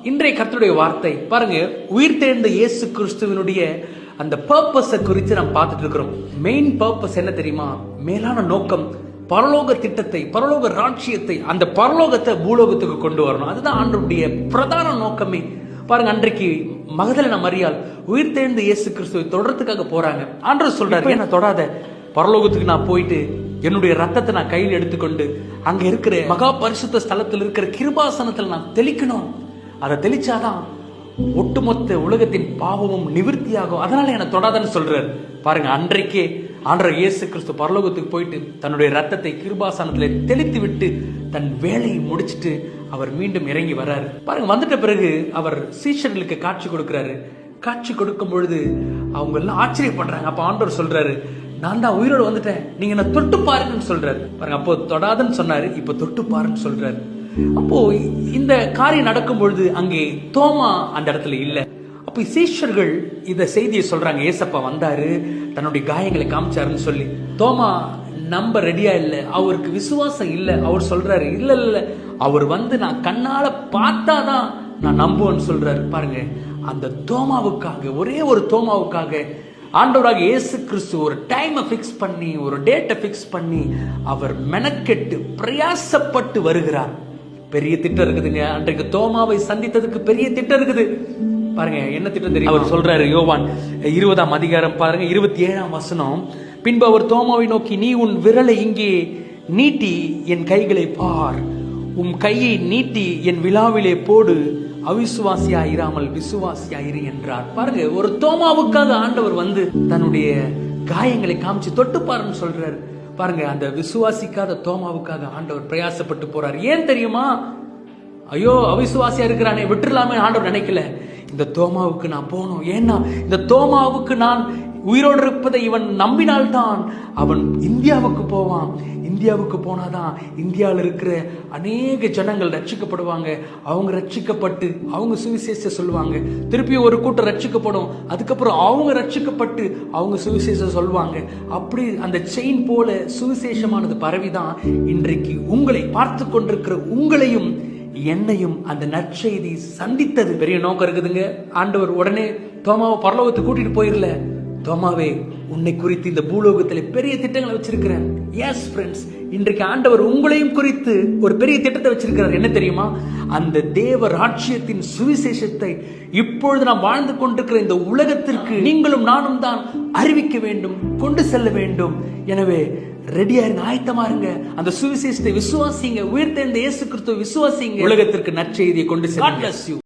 இன்றைய கர்த்தருடைய வார்த்தை பாருங்க, உயிர்த்தெழுந்த இயேசு கிறிஸ்துவினுடைய அந்த பர்பஸை குறித்து நாம் பார்த்துட்டு இருக்கிறோம். மெயின் பர்பஸ் என்ன தெரியுமா? மேலான நோக்கம் பரலோக திட்டத்தை, பரலோக ராட்சியத்தை, அந்த பரலோகத்தை பூலோகத்துக்கு கொண்டு வரணும். அதுதான் ஆண்டவருடைய பிரதான நோக்கமே. பாருங்க, அன்றைக்கு மகதலேனா மரியாள் உயிர்த்தெழுந்த இயேசு கிறிஸ்துவை தொடர்றதுக்காக போறாங்க. ஆண்டவர் சொல்றாரு, என்ன தொடாத, பரலோகத்துக்கு நான் போயிட்டு என்னுடைய ரத்தத்தை நான் கையில் எடுத்துக்கொண்டு அங்க இருக்கிற மகா பரிசுத்த ஸ்தலத்தில் இருக்கிற கிருபாசனத்தில் நான் தெளிக்கணும். அதை தெளிச்சாதான் ஒட்டுமொத்த உலகத்தின் பாவமும் நிவர்த்தியாகும். அதனால என்ன தொடாதன்னு சொல்றாரு. பாருங்க, அன்றைக்கே ஆண்டவர் இயேசு கிறிஸ்து பரலோகத்துக்கு போயிட்டு தன்னுடைய ரத்தத்தை கிருபாசனத்தில் தெளித்து விட்டு தன் வேலையை முடிச்சிட்டு அவர் மீண்டும் இறங்கி வர்றாரு. பாருங்க, வந்துட்ட பிறகு அவர் சீஷர்களுக்கு காட்சி கொடுக்கிறாரு. காட்சி கொடுக்கும் பொழுது அவங்க எல்லாம் ஆச்சரியப்படுறாங்க. அப்ப ஆண்டவர் சொல்றாரு, நான் தான் உயிரோடு வந்துட்டேன், நீங்க என்ன தொட்டு பாருங்கன்னு சொல்றாரு. பாருங்க, அப்போ தொடாதன்னு சொன்னாரு, இப்ப தொட்டு பாருன்னு சொல்றாரு. அப்போ இந்த காரியம் நடக்கும் பொழுது அங்கே தோமா அந்த இடத்துல இல்ல. அப்ப சீஷர்கள் இந்த செய்தியை சொல்றாங்க, ஏசப்பா வந்தாரு, தன்னுடைய காயங்களை காமிச்சாருன்னு சொல்லி. தோமா நம்ப ரெடியா இல்ல, அவருக்கு விசுவாசம் இல்ல. அவர் சொல்றாரு, இல்ல இல்ல, அவர் வந்து நான் கண்ணால பார்த்தாதான் நான் நம்புவேன்னு சொல்றாரு. பாருங்க, அந்த தோமாவுக்காக, ஒரே ஒரு தோமாவுக்காக ஆண்டவராக இயேசு கிறிஸ்து ஒரு டைமை ஃபிக்ஸ் பண்ணி, ஒரு டேட்டை ஃபிக்ஸ் பண்ணி அவர் மெனக்கெட்டு பிரயாசப்பட்டு வருகிறார். பெரிய திட்டம் இருக்குதுங்க. அன்றைக்கு தோமாவை சந்தித்ததுக்கு பெரிய திட்டம் இருக்குது. பாருங்க, என்ன திட்டம் தெரியும்? அவர் சொல்றாரு, யோவான் 20ஆம் அதிகாரம் பாருங்க, 27ஆம் வசனம். பின்பு அவர் தோமாவை நோக்கி, நீ உன் விரலை இங்கே நீட்டி என் கைகளை பார், உன் கையை நீட்டி என் விழாவிலே போடு, அவிசுவாசியாயிராமல் விசுவாசியாயிரு என்றார். பாருங்க, ஒரு தோமாவுக்காக ஆண்டவர் வந்து தன்னுடைய காயங்களை காமிச்சு தொட்டு பாருன்னு சொல்றாரு. பாருங்க, அந்த விசுவாசிக்காத தோமாவுக்காக ஆண்டவர் பிரயாசப்பட்டு போறார். ஏன் தெரியுமா? ஐயோ, அவிசுவாசியா இருக்கிறானே, விட்டுலாமே ஆண்டவர் நினைக்கல. இந்த தோமாவுக்கு நான் போகணும். ஏன்னா இந்த தோமாவுக்கு நான் உயிரோடு இருப்பதை இவன் நம்பினால்தான் அவன் இந்தியாவுக்கு போவான். இந்தியாவுக்கு போனாதான் இந்தியாவில் இருக்கிற அநேக ஜனங்கள் ரட்சிக்கப்படுவாங்க. அவங்க ரட்சிக்கப்பட்டு அவங்க சுவிசேஷ சொல்லுவாங்க. திருப்பி ஒரு கூட்டம் ரட்சிக்கப்படும். அதுக்கப்புறம் அவங்க ரட்சிக்கப்பட்டு அவங்க சுவிசேஷம் சொல்லுவாங்க. அப்படி அந்த செயின் போல சுவிசேஷமானது பரவிதான் இன்றைக்கு உங்களை பார்த்து கொண்டிருக்கிற உங்களையும் என்னையும் அந்த நற்செய்தி சந்தித்தது. பெரிய நோக்கம் இருக்குதுங்க. ஆண்டவர் உடனே தோமாவை பரலோகத்தை கூட்டிட்டு போயிடல. தோமாவே, உன்னை குறித்து இந்த பூலோகத்தில் பெரிய திட்டங்களை வச்சிருக்கிறேன். எஸ் ஃப்ரெண்ட்ஸ், இன்றைக்கு ஆண்டவர் உங்களையும் குறித்து ஒரு பெரிய திட்டத்தை வச்சிருக்கிறார். என்ன தெரியுமா? அந்த தேவ ராட்சியத்தின் சுவிசேஷத்தை இப்பொழுது நாம் வாழ்ந்து கொண்டிருக்கிற இந்த உலகத்திற்கு நீங்களும் நானும் தான் அறிவிக்க வேண்டும், கொண்டு செல்ல வேண்டும். எனவே ரெடியா இருங்க, ஆயத்தமா இருங்க. அந்த சுவிசேஷத்தை விசுவாசிங்க, உயிர்த்தெழுந்த இயேசு கிறிஸ்துவை விசுவாசிங்க. உலகத்திற்கு நற்செய்தியை கொண்டு செல்லுங்க. God bless you.